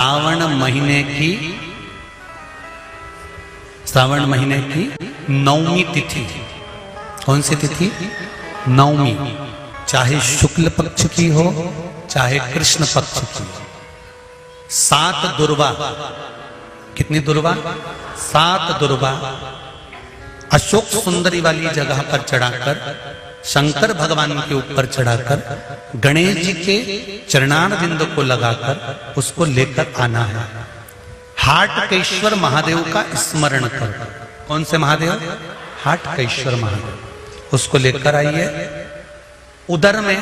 श्रावण महीने की नवमी तिथि। कौन सी तिथि? नवमी। चाहे शुक्ल पक्ष की हो चाहे कृष्ण पक्ष की हो। 7 दुर्वा। कितनी दुर्वा? 7 दुर्वा अशोक सुंदरी वाली जगह पर चढ़ाकर, शंकर भगवान के ऊपर चढ़ाकर, गणेश जी के चरणारविंद को लगाकर उसको लेकर आना है। हाटकेश्वर महादेव का स्मरण कर। कौन से महादेव? हाटकेश्वर महादेव। उसको लेकर आइए। उदर में,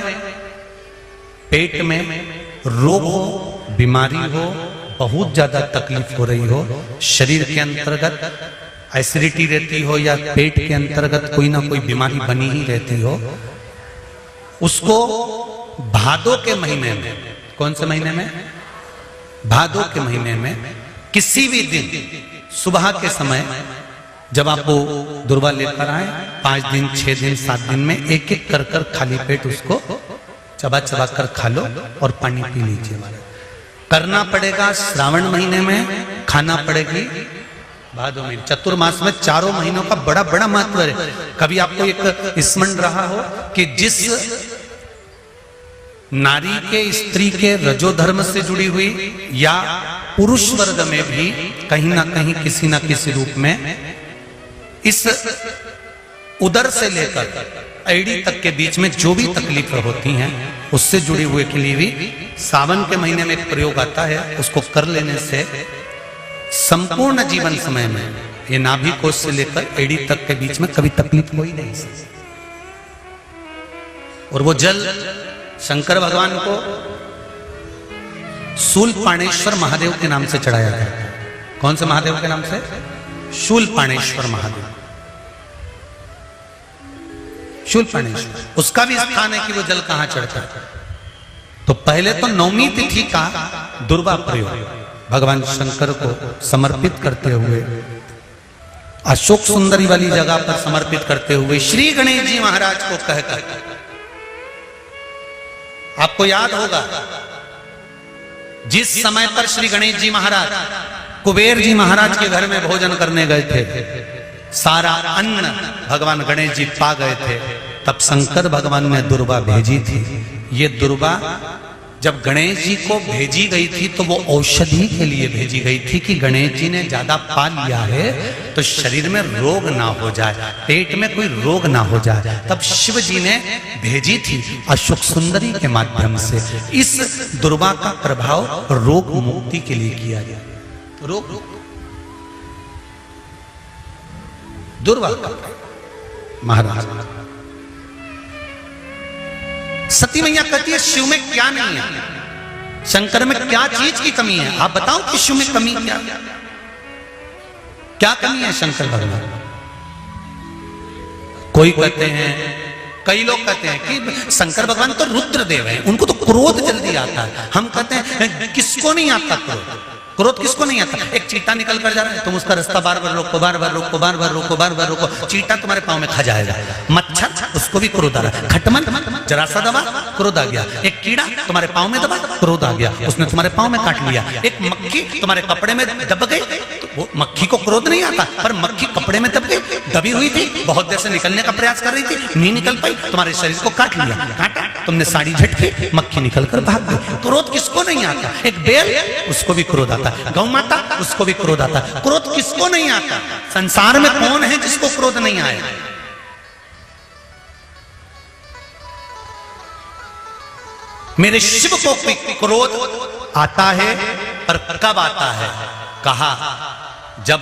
पेट में रोग हो, बीमारी हो, बहुत ज्यादा तकलीफ हो रही हो, शरीर के अंतर्गत एसिडिटी रहती हो या पेट के अंतर्गत कोई ना कोई बीमारी बनी ही रहती हो, उसको भादों के महीने में, कौन से महीने में? भादों के महीने में किसी भी दिन सुबह के समय जब आप वो दुर्वा लेकर आए, 5 दिन, 6 दिन, 7 दिन में एक एक कर कर खाली पेट उसको चबा चबा कर खा लो और पानी पी लीजिए। करना पड़ेगा श्रावण महीने में, खाना पड़ेगी भादों में। चतुर्मास में 4 महीनों का बड़ा बड़ा महत्व है। कभी आपको एक स्मरण रहा हो कि जिस नारी के, स्त्री के रजोधर्म से जुड़ी हुई या पुरुष वर्ग में भी कहीं ना कहीं किसी ना किसी रूप में इस उदर से लेकर एड़ी तक के बीच में जो भी तकलीफ होती हैं उससे जुड़ी हुए के लिए भी सावन के महीने में एक प्रयोग आता है। उसको कर लेने से संपूर्ण जीवन समय में ये नाभि कोश से लेकर एड़ी तक के बीच में कभी तकलीफ हो ही नहीं सकती। और वो जल शंकर भगवान को शूलपाणेश्वर महादेव के नाम से चढ़ाया गया। कौन से महादेव के नाम से? शूलपाणेश्वर महादेव। शूलपाणेश्वर, उसका भी स्थान है कि वो जल कहां चढ़ता है। तो पहले तो नवमी तिथि का दुर्वा प्रयोग भगवान शंकर को समर्पित करते हुए, अशोक सुंदरी वाली जगह पर समर्पित करते हुए श्री गणेश जी महाराज को कहकर, आपको याद होगा जिस समय पर श्री गणेश जी महाराज कुबेर जी महाराज के घर में भोजन करने गए थे, सारा अन्न भगवान गणेश जी पा गए थे, तब शंकर भगवान ने दुर्वा भेजी थी। ये दुर्वा जब गणेश जी को भेजी गई थी तो वो औषधि के लिए भेजी गई थी कि गणेश जी ने ज्यादा पा लिया है तो शरीर में रोग ना हो जाए, पेट में कोई रोग ना हो जाए। तब शिव जी ने भेजी थी अशोक सुंदरी के माध्यम से। इस दुर्वा का प्रभाव रोग मुक्ति के लिए किया गया। रोग दुर्वा महाराज। सती मैया कहती है शिव में क्या नहीं है, शंकर में क्या चीज की कमी है? आप बताओ कि शिव में कमी क्या कमी है शंकर भगवान? कोई कहते हैं, कई लोग कहते हैं कि शंकर भगवान तो रुद्रदेव हैं, उनको तो क्रोध जल्दी आता है। हम कहते हैं किसको नहीं आता क्रोध? क्रोध किसको नहीं आता? एक चींटा निकल कर जा रहा है, तुम उसका रास्ता बार बार रोको, बार बार रोको, बार बार रोको, बार बार रोको, चींटा तुम्हारे पांव में खा जाएगा। मच्छर, उसको भी क्रोध आ रहा है। खटमल, जरा सा दबा, क्रोध आ गया। एक कीड़ा तुम्हारे पांव में दबा, क्रोध आ गया, उसने तुम्हारे पांव में काट लिया। एक मक्खी तुम्हारे कपड़े में दब गई, तो वो मक्खी को क्रोध नहीं आता, पर मक्खी कपड़े में दब गई, दबी हुई थी, बहुत देर से निकलने का प्रयास कर रही थी, नहीं निकल पाई, तुम्हारे शरीर को काट लिया, काटा, तुमने साड़ी झटकी, मक्खी निकल कर भाग गई। क्रोध किसको नहीं आता? एक बेल, उसको भी क्रोध आता। गौ माता, उसको भी क्रोध आता। क्रोध किसको नहीं आता? संसार में कौन है जिसको क्रोध नहीं आए? मेरे शिव को क्रोध आता है, पर कब आता है? कहा जब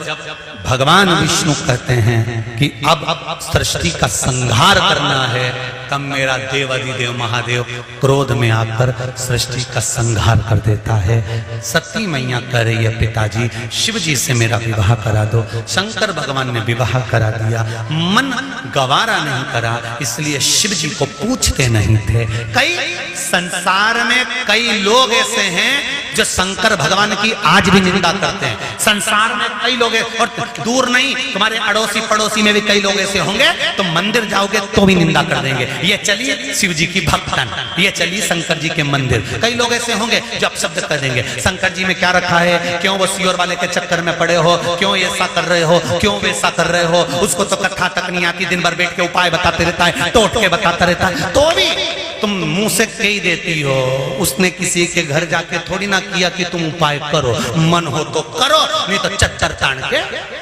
भगवान विष्णु कहते हैं कि अब सृष्टि का संहार करना है, तब मेरा देवाधिदेव महादेव क्रोध में आकर सृष्टि का संहार कर देता है। सती मैया कह रही है पिताजी शिव जी से मेरा विवाह करा दो। शंकर भगवान ने विवाह करा दिया, मन गवारा नहीं करा, इसलिए शिव जी को पूछते नहीं थे। कई संसार में कई लोग ऐसे हैं जो शंकर भगवान की आज भी निंदा करते हैं। संसार में कई लोग हैं, और दूर नहीं, तुम्हारे अड़ोसी पड़ोसी में भी कई लोग ऐसे होंगे, तो मंदिर जाओगे तो भी निंदा कर देंगे। ये चलिए शिव जी की भक्तन, ये चलिए शंकर जी के मंदिर। कई लोग ऐसे होंगे जो अपशब्द कर देंगे, शंकर जी में क्या रखा है, क्यों वो सियोर वाले के चक्कर में पड़े हो, क्यों ऐसा कर रहे हो, क्यों वैसा कर रहे हो। उसको तो कथा तक नहीं आती, दिन भर बैठ के उपाय बताते रहता है, तोड़ के बताता रहता है, तो भी तुम मुंह से कही देती हो। उसने किसी के घर जाके थोड़ी ना किया कि तुम उपाय करो, मन हो तो करो, नहीं तो चक्कर तान के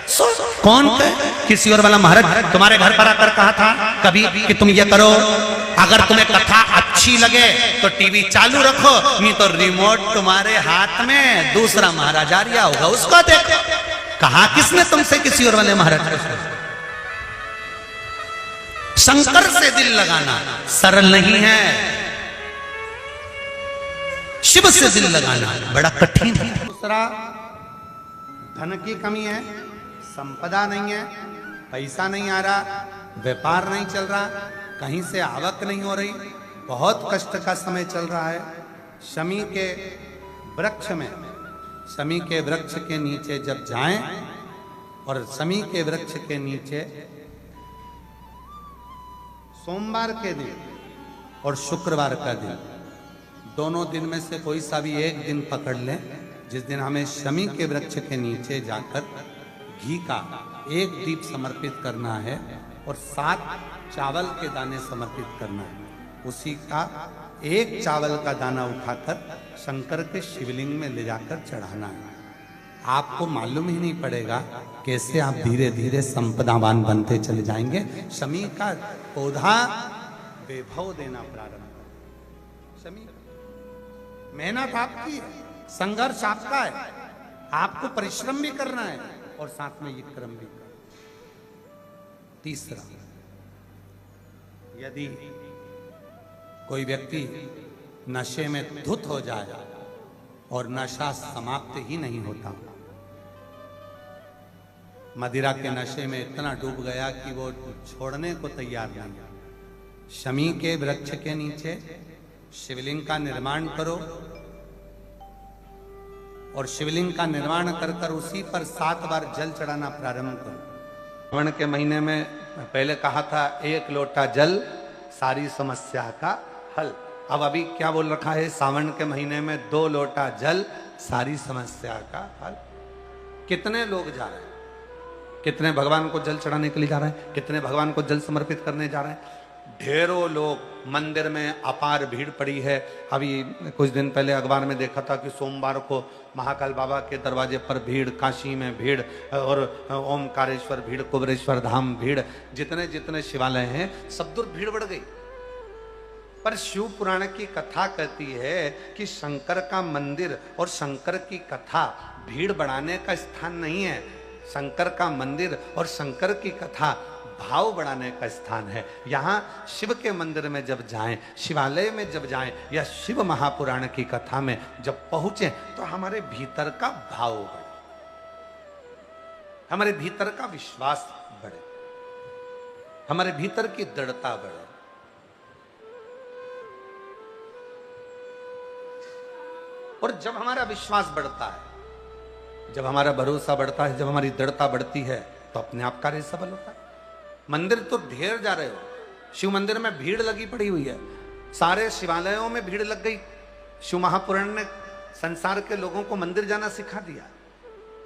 सो। कौन कहे? किसी और वाला महाराज तुम्हारे घर पर आकर कहा था कभी कि तुम ये करो, अगर तुम्हें कथा अच्छी लगे तो टीवी चालू रखो, नहीं तो रिमोट तुम्हारे हाथ में दूसरा महाराज आ रहा होगा, उसको देखो। कहा किसने तुमसे किसी और वाले महाराज को? शंकर से दिल लगाना सरल नहीं है, शिव से दिल लगाना बड़ा कठिन है। दूसरा, धन की कमी है, संपदा नहीं है, पैसा नहीं आ रहा, व्यापार नहीं चल रहा, कहीं से आवक नहीं हो रही, बहुत कष्ट का समय चल रहा है। शमी के वृक्ष में, शमी के वृक्ष के नीचे जब जाएं, और शमी के वृक्ष के नीचे सोमवार के दिन और शुक्रवार का दिन, दोनों दिन में से कोई सा भी एक दिन पकड़ लें, जिस दिन हमें शमी के वृक्ष के नीचे जाकर घी का एक दीप समर्पित करना है और 7 चावल के दाने समर्पित करना है। उसी का एक चावल का दाना उठाकर शंकर के शिवलिंग में ले जाकर चढ़ाना है। आपको मालूम ही नहीं पड़ेगा कैसे आप धीरे धीरे संपदावान बनते चले जाएंगे। शमी का पौधा वैभव देना प्रारंभ कर। शमी मेहनत आपकी है, संघर्ष आपका है, आपको परिश्रम भी करना है और साथ में ये कर्म भी करना। तीसरा, यदि कोई व्यक्ति नशे में धुत हो जाए और नशा समाप्त ही नहीं होता, मदिरा के नशे में इतना डूब गया कि वो छोड़ने को तैयार नहीं, शमी के वृक्ष के नीचे शिवलिंग का निर्माण करो और शिवलिंग का निर्माण कर कर उसी पर 7 बार जल चढ़ाना प्रारंभ करो। श्रावण के महीने में पहले कहा था 1 लोटा जल सारी समस्या का हल। अब अभी क्या बोल रखा है, सावन के महीने में 2 लोटा जल सारी समस्या का हल। कितने लोग जा रहे हैं, कितने भगवान को जल चढ़ाने के लिए जा रहे हैं, कितने भगवान को जल समर्पित करने जा रहे हैं। ढेरों लोग, मंदिर में अपार भीड़ पड़ी है। अभी कुछ दिन पहले अखबार में देखा था कि सोमवार को महाकाल बाबा के दरवाजे पर भीड़, काशी में भीड़, और ओमकारेश्वर भीड़, कुबरेश्वर धाम भीड़, जितने जितने शिवालय हैं सब दूर भीड़ बढ़ गई। पर शिव पुराण की कथा कहती है कि शंकर का मंदिर और शंकर की कथा भीड़ बढ़ाने का स्थान नहीं है। शंकर का मंदिर और शंकर की कथा भाव बढ़ाने का स्थान है। यहाँ शिव के मंदिर में जब जाएं, शिवालय में जब जाएं, या शिव महापुराण की कथा में जब पहुंचे, तो हमारे भीतर का भाव बढ़े, हमारे भीतर का विश्वास बढ़े, हमारे भीतर की दृढ़ता बढ़े। और जब हमारा विश्वास बढ़ता है, जब हमारा भरोसा बढ़ता है, जब हमारी दृढ़ता बढ़ती है, तो अपने आप कार्य सफल होता है। मंदिर तो ढेर जा रहे हो, शिव मंदिर में भीड़ लगी पड़ी हुई है, सारे शिवालयों में भीड़ लग गई। शिव महापुराण ने संसार के लोगों को मंदिर जाना सिखा दिया,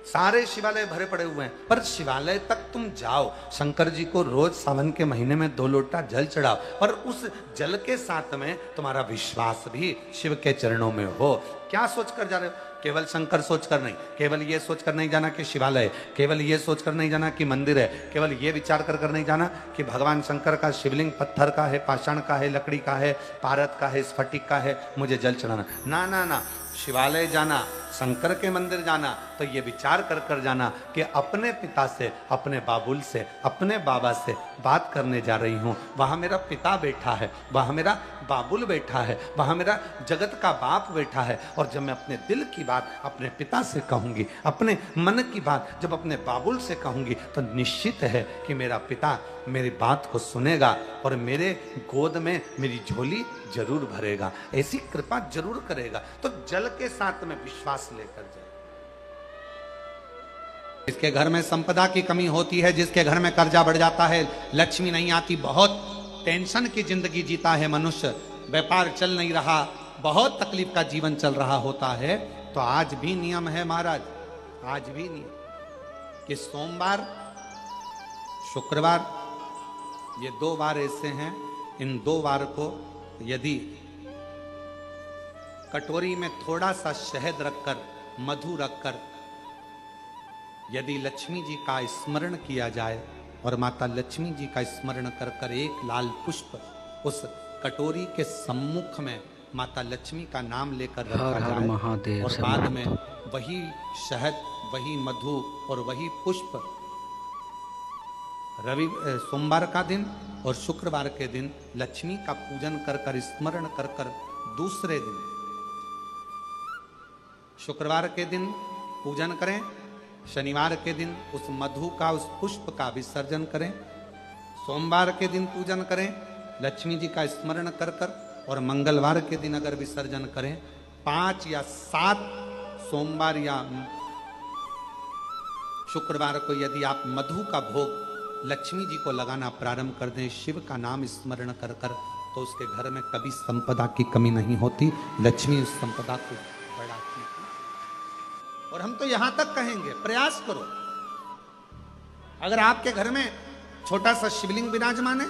सारे शिवालय भरे पड़े हुए हैं। पर शिवालय तक तुम जाओ, शंकर जी को रोज सावन के महीने में 2 लोटा जल चढ़ाओ, और उस जल के साथ में तुम्हारा विश्वास भी शिव के चरणों में हो। क्या सोच कर जा रहे हो? केवल शंकर सोचकर नहीं, केवल ये सोचकर नहीं जाना कि शिवालय, केवल ये सोचकर नहीं जाना कि मंदिर है, केवल ये विचार कर कर नहीं जाना कि भगवान शंकर का शिवलिंग पत्थर का है, पाषाण का है, लकड़ी का है, पारद का है, स्फटिक का है, मुझे जल चढ़ाना। ना ना ना, शिवालय जाना शंकर के मंदिर जाना तो ये विचार कर कर जाना कि अपने पिता से, अपने बाबुल से, अपने बाबा से बात करने जा रही हूँ। वहाँ मेरा पिता बैठा है, वहाँ मेरा बाबुल बैठा है, वहाँ मेरा जगत का बाप बैठा है। और जब मैं अपने दिल की बात अपने पिता से कहूँगी, अपने मन की बात जब अपने बाबुल से कहूँगी, तो निश्चित है कि मेरा पिता मेरी बात को सुनेगा और मेरे गोद में मेरी झोली जरूर भरेगा, ऐसी कृपा जरूर करेगा। तो जल के साथ में विश्वास लेकर जाए। जिसके घर में संपदा की कमी होती है, जिसके घर में कर्जा बढ़ जाता है, लक्ष्मी नहीं आती, बहुत टेंशन की जिंदगी जीता है मनुष्य, व्यापार चल नहीं रहा, बहुत तकलीफ का जीवन चल रहा होता है, तो आज भी नियम है महाराज, आज भी नियम कि सोमवार, शुक्रवार, ये 2 बार ऐसे हैं, इन 2 बार को यदि कटोरी में थोड़ा सा शहद रखकर, मधु रखकर यदि लक्ष्मी जी का स्मरण किया जाए और माता लक्ष्मी जी का स्मरण कर कर एक लाल पुष्प उस कटोरी के सम्मुख में माता लक्ष्मी का नाम लेकर रखा जाए महादेव और बाद में वही शहद, वही मधु और वही पुष्प सोमवार का दिन और शुक्रवार के दिन लक्ष्मी का पूजन कर कर, स्मरण कर कर, दूसरे दिन शुक्रवार के दिन पूजन करें, शनिवार के दिन उस मधु का, उस पुष्प का विसर्जन करें, सोमवार के दिन पूजन करें लक्ष्मी जी का स्मरण कर कर, और मंगलवार के दिन अगर विसर्जन करें, 5 या 7 सोमवार या शुक्रवार को यदि आप मधु का भोग लक्ष्मी जी को लगाना प्रारंभ कर दें, शिव का नाम स्मरण कर कर, तो उसके घर में कभी संपदा की कमी नहीं होती, लक्ष्मी उस संपदा को बढ़ाती है। और हम तो यहां तक कहेंगे, प्रयास करो, अगर आपके घर में छोटा सा शिवलिंग विराजमान है,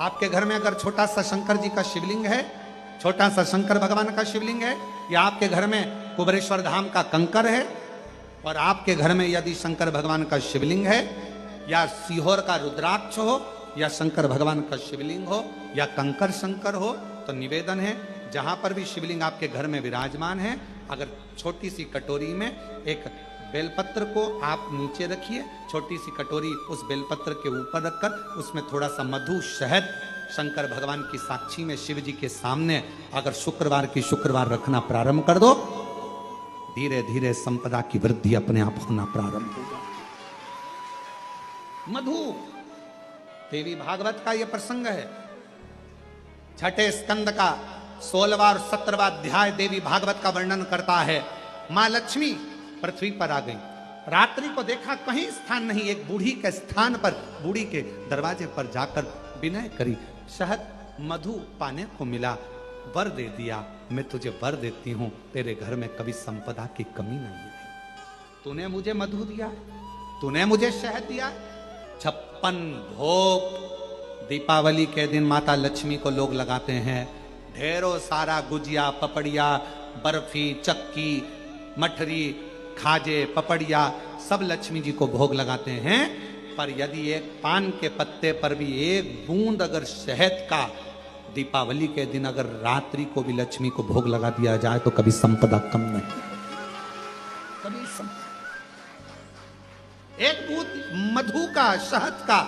आपके घर में अगर छोटा सा शंकर जी का शिवलिंग है, छोटा सा शंकर भगवान का शिवलिंग है, या आपके घर में कुबेरेश्वर धाम का कंकर है, और आपके घर में यदि शंकर भगवान का शिवलिंग है, या सीहोर का रुद्राक्ष हो, या शंकर भगवान का शिवलिंग हो, या कंकर शंकर हो, तो निवेदन है जहां पर भी शिवलिंग आपके घर में विराजमान है, अगर छोटी सी कटोरी में एक बेलपत्र को आप नीचे रखिए, छोटी सी कटोरी उस बेलपत्र के ऊपर रखकर उसमें थोड़ा सा मधु, शहद, शंकर भगवान की साक्षी में शिव जी के सामने अगर शुक्रवार की शुक्रवार रखना प्रारंभ कर दो, धीरे धीरे संपदा की वृद्धि अपने आप होना प्रारंभ होगा। मधु, देवी भागवत का यह प्रसंग है, 6ठे स्कंद का 16वां और 17वां अध्याय देवी भागवत का वर्णन करता है। मां लक्ष्मी पृथ्वी पर आ गई, रात्रि को देखा कहीं स्थान नहीं, एक बूढ़ी के स्थान पर, बूढ़ी के दरवाजे पर जाकर विनय करी, शहद मधु पाने को मिला, वर दे दिया, मैं तुझे वर देती हूं, तेरे घर में कभी संपदा की कमी नहीं है। तूने मुझे मधु दिया, तूने मुझे शहद दिया, 56 भोग दीपावली के दिन माता लक्ष्मी को लोग लगाते हैं, ढेरों सारा गुजिया, पपड़िया, बर्फी, चक्की, मठरी, खाजे, पपड़िया सब लक्ष्मी जी को भोग लगाते हैं। पर यदि एक पान के पत्ते पर भी एक बूंद अगर शहद का दीपावली के दिन अगर रात्रि को भी लक्ष्मी को भोग लगा दिया जाए तो कभी संपदा कम नहीं, कभी संपदा। एक बूंद मधु का, शहद का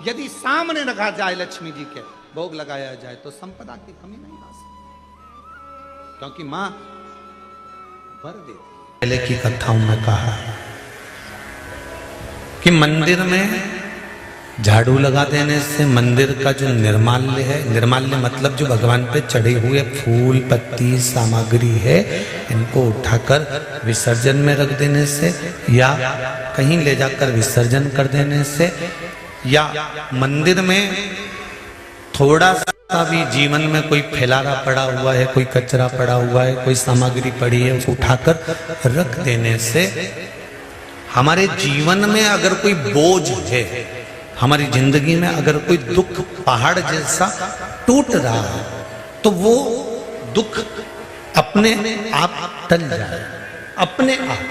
यदि सामने रखा जाए, लक्ष्मी जी के भोग लगाया जाए, तो संपदा की कमी नहीं आ सकती, क्योंकि मां वर देती। पहले की कथाओं में कहा कि मंदिर में झाड़ू लगा देने से मंदिर का जो निर्माल्य है, निर्माल्य मतलब जो भगवान पे चढ़े हुए फूल, पत्ती, सामग्री है, इनको उठाकर विसर्जन में रख देने से, या कहीं ले जाकर विसर्जन कर देने से, या मंदिर में थोड़ा सा भी जीवन में कोई फैलारा पड़ा हुआ है, कोई कचरा पड़ा हुआ है, कोई सामग्री पड़ी है, उसको उठाकर रख देने से हमारे जीवन में अगर कोई बोझ है, हमारी जिंदगी में अगर कोई दुख पहाड़ जैसा टूट रहा है, तो वो दुख अपने आप टल जाए, अपने आप।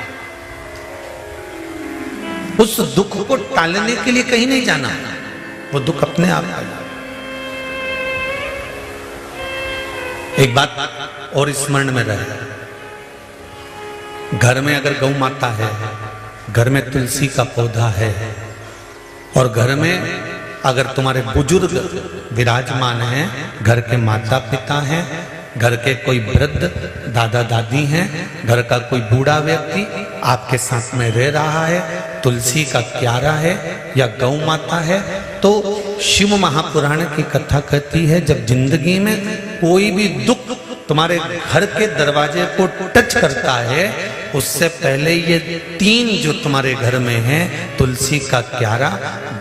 उस दुख को टालने के लिए कहीं नहीं जाना, वो दुख अपने आप टल जाए। एक बात और स्मरण में रहे, घर में अगर गौ माता है, घर में तुलसी का पौधा है, और घर में अगर तुम्हारे बुजुर्ग विराजमान हैं, घर के माता पिता हैं, घर के कोई वृद्ध दादा दादी हैं, घर का कोई बूढ़ा व्यक्ति आपके साथ में रह रहा है, तुलसी का क्यारा है या गौ माता है, तो शिव महापुराण की कथा कहती है जब जिंदगी में कोई भी दुख तुम्हारे घर के दरवाजे को टच करता है, उससे पहले ये तीन जो तुम्हारे घर में हैं, तुलसी का क्यारा,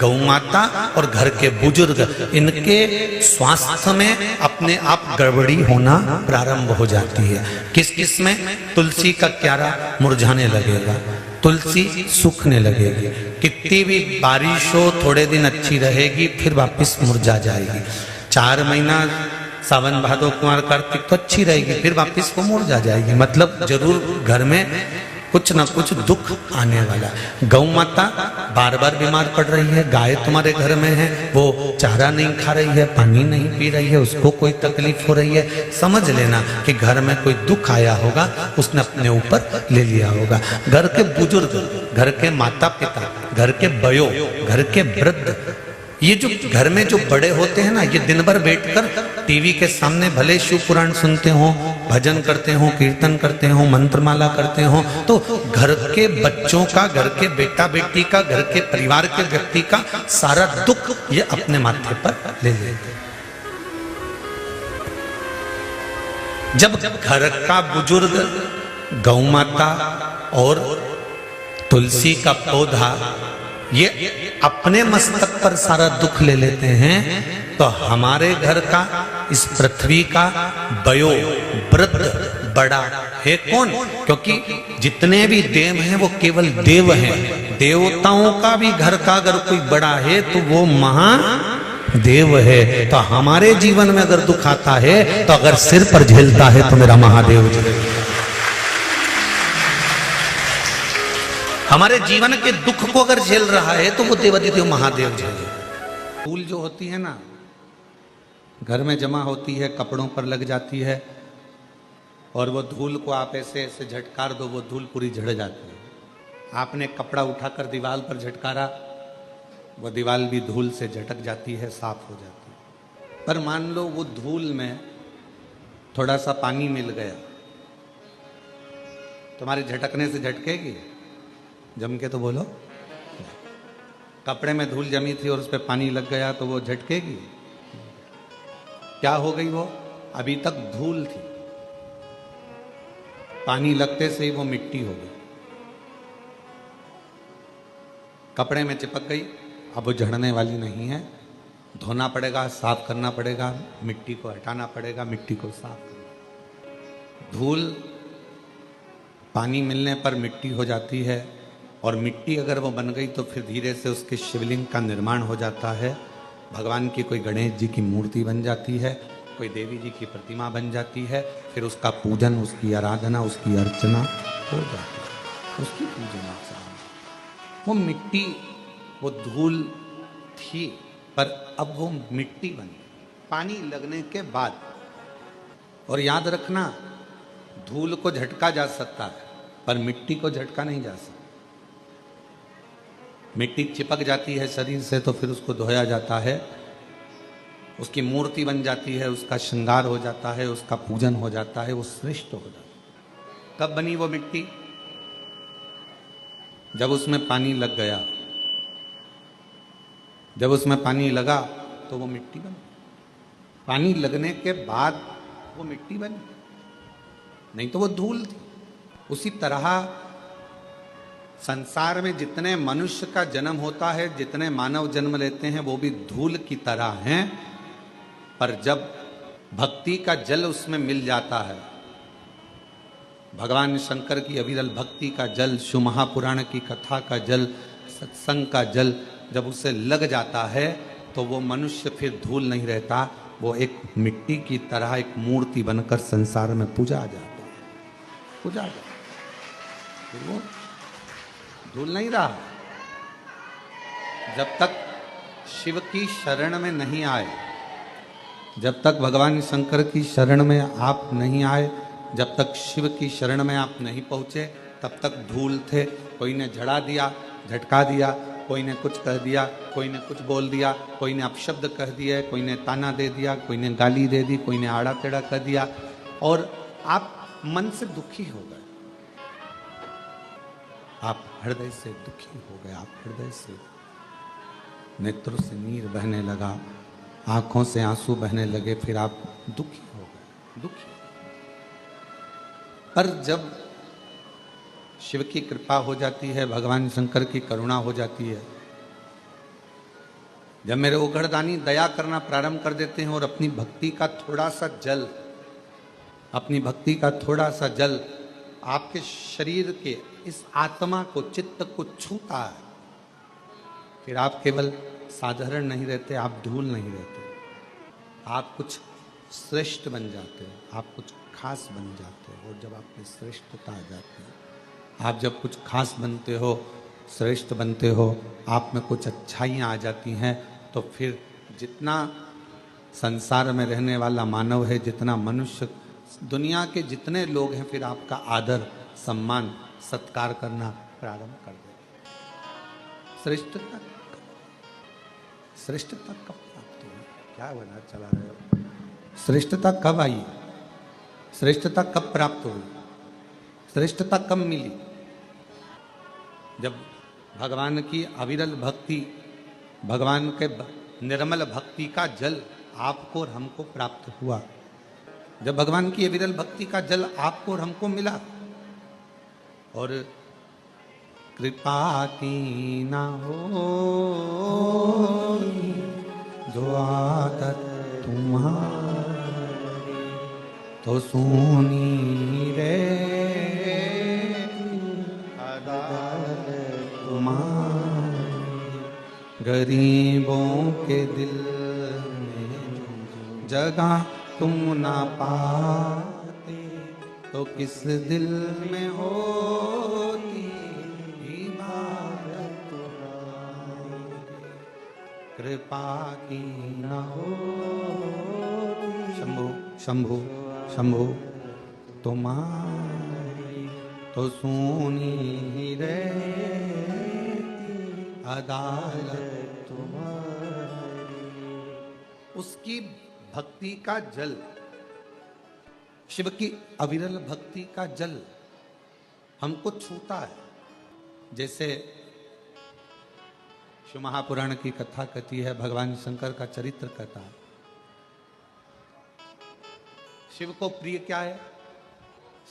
गौ माता और घर के बुजुर्ग, इनके स्वास्थ्य में अपने आप गड़बड़ी होना प्रारंभ हो जाती है। किस किस में? तुलसी का क्यारा मुरझाने लगेगा, तुलसी सूखने लगेगी, कितनी भी बारिश हो थोड़े दिन अच्छी रहेगी, फिर वापस मुरझा जाएगी। 4 महीना सावन भादो कुमार कार्तिक तो अच्छी रहेगी, फिर वापस वो मुरझा जाएगी। मतलब जरूर घर में कुछ ना कुछ दुख आने वाला। गौ माता बार बार बीमार पड़ रही है, गाय तुम्हारे घर में है, वो चारा नहीं खा रही है, पानी नहीं पी रही है, उसको कोई तकलीफ हो रही है, समझ लेना कि घर में कोई दुख आया होगा, उसने अपने ऊपर ले लिया होगा। घर के बुजुर्ग, घर के माता पिता, घर के बयो, घर के वृद्ध, ये जो घर में जो बड़े होते हैं ना, ये दिन भर बैठकर टीवी के सामने भले शिव पुराण सुनते हो, भजन करते हो, कीर्तन करते हो, मंत्रमाला करते हो, तो घर के बच्चों का, घर के बेटा बेटी का, घर के परिवार के व्यक्ति का सारा दुख ये अपने माथे पर ले लेते। जब घर का बुजुर्ग गौ माता और तुलसी का पौधा ये अपने मस्तक पर सारा दुख ले लेते हैं, तो हमारे घर का, इस पृथ्वी का बयो वृद्ध बड़ा है कौन? क्योंकि जितने भी देव हैं वो केवल देव हैं। देवताओं का भी घर का अगर कोई बड़ा है तो वो महादेव है। तो हमारे जीवन में अगर दुख आता है तो अगर सिर पर झेलता है तो मेरा महादेव जी। हमारे जीवन के दुख को अगर झेल रहा है तो वो देवाधिदेव महादेव झेले। धूल जो होती है ना, घर में जमा होती है, कपड़ों पर लग जाती है, और वो धूल को आप ऐसे ऐसे झटकार दो, वो धूल पूरी झड़ जाती है। आपने कपड़ा उठाकर दीवार पर झटकारा, वो दीवार भी धूल से झटक जाती है, साफ हो जाती है। पर मान लो वो धूल में थोड़ा सा पानी मिल गया, तुम्हारे झटकने से झटकेगी? जम के तो बोलो। कपड़े में धूल जमी थी और उस पर पानी लग गया तो वो झटकेगी? क्या हो गई? वो अभी तक धूल थी, पानी लगते से ही वो मिट्टी हो गई, कपड़े में चिपक गई, अब वो झड़ने वाली नहीं है। धोना पड़ेगा, साफ करना पड़ेगा, मिट्टी को हटाना पड़ेगा, मिट्टी को साफ करना। धूल पानी मिलने पर मिट्टी हो जाती है, और मिट्टी अगर वो बन गई तो फिर धीरे से उसके शिवलिंग का निर्माण हो जाता है। भगवान की कोई गणेश जी की मूर्ति बन जाती है, कोई देवी जी की प्रतिमा बन जाती है, फिर उसका पूजन, उसकी आराधना, उसकी अर्चना हो जाती है, उसकी पूजन अर्चना। वो मिट्टी, वो धूल थी, पर अब वो मिट्टी बनी पानी लगने के बाद। और याद रखना, धूल को झटका जा सकता है पर मिट्टी को झटका नहीं जा सकता। मिट्टी चिपक जाती है शरीर से तो फिर उसको धोया जाता है, उसकी मूर्ति बन जाती है, उसका श्रृंगार हो जाता है, उसका पूजन हो जाता है, वो श्रेष्ठ हो जाता है। कब बनी वो मिट्टी? जब उसमें पानी लग गया। जब उसमें पानी लगा तो वो मिट्टी बनी। पानी लगने के बाद वो मिट्टी बनी, नहीं तो वो धूल थी। उसी तरह संसार में जितने मनुष्य का जन्म होता है, जितने मानव जन्म लेते हैं, वो भी धूल की तरह हैं। पर जब भक्ति का जल उसमें मिल जाता है, भगवान शंकर की अविरल भक्ति का जल, शिव महापुराण की कथा का जल, सत्संग का जल जब उसे लग जाता है तो वो मनुष्य फिर धूल नहीं रहता, वो एक मिट्टी की तरह एक मूर्ति बनकर संसार में पूजा आ जाता है, पूजा आ जाता है। फिर वो धूल नहीं रहा। जब तक शिव की शरण में नहीं आए, जब तक भगवान शंकर की शरण में आप नहीं आए, जब तक शिव की शरण में आप नहीं पहुंचे, तब तक धूल थे, कोई ने झड़ा दिया, झटका दिया, कोई ने कुछ कह दिया, कोई ने कुछ बोल दिया, कोई ने अपशब्द कह दिया, कोई ने ताना दे दिया, कोई ने गाली दे दी, कोई ने आड़ा टेढ़ा कह दिया, और आप मन से दुखी हो गए, आप हृदय से दुखी हो गए, आप हृदय से नेत्रों से नीर बहने लगा, आंखों से आंसू बहने लगे, फिर आप दुखी हो गए, दुखी। पर जब शिव की कृपा हो जाती है, भगवान शंकर की करुणा हो जाती है, जब मेरे उघड़दानी दया करना प्रारंभ कर देते हैं और अपनी भक्ति का थोड़ा सा जल, अपनी भक्ति का थोड़ा सा जल आपके शरीर के इस आत्मा को, चित्त को छूता है, फिर आप केवल साधारण नहीं रहते, आप धूल नहीं रहते, आप कुछ श्रेष्ठ बन जाते हैं, आप कुछ खास बन जाते हो। और जब आप में श्रेष्ठता आ जाती है, आप जब कुछ खास बनते हो, श्रेष्ठ बनते हो, आप में कुछ अच्छाइयाँ आ जाती हैं, तो फिर जितना संसार में रहने वाला मानव है, जितना मनुष्य, दुनिया के जितने लोग हैं, फिर आपका आदर, सम्मान, सत्कार करना प्रारंभ कर देते। श्रेष्ठता, श्रेष्ठता कब प्राप्त हुई? क्या बना चला रहे हो? श्रेष्ठता कब आई? श्रेष्ठता कब प्राप्त हुई? श्रेष्ठता कब मिली? जब भगवान की अविरल भक्ति, भगवान के निर्मल भक्ति का जल आपको और हमको प्राप्त हुआ, जब भगवान की अविरल भक्ति का जल आपको और हमको मिला, और कृपा की ना हो जो आदत तुम्हारी, तो सुनी रे अदालत तुम्हारी, गरीबों के दिल में जगह तुम ना पाते, तो किस दिल में होती इबादत तुम्हारी, कृपा की ना हो शंभु शंभु शंभु तुम्हारी, तो सुनी रे अदालत तुम्हारी। उसकी भक्ति का जल, शिव की अविरल भक्ति का जल हमको छूता है। जैसे शिव महापुराण की कथा कहती है, भगवान शंकर का चरित्र कहता है। शिव को प्रिय क्या है?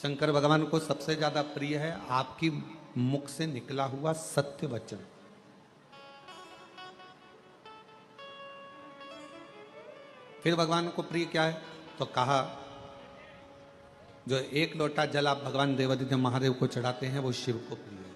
शंकर भगवान को सबसे ज्यादा प्रिय है आपकी मुख से निकला हुआ सत्य वचन। फिर भगवान को प्रिय क्या है? तो कहा, जो एक लोटा जल आप भगवान देवादिदेव महादेव को चढ़ाते हैं, वो शिव को प्रिय है।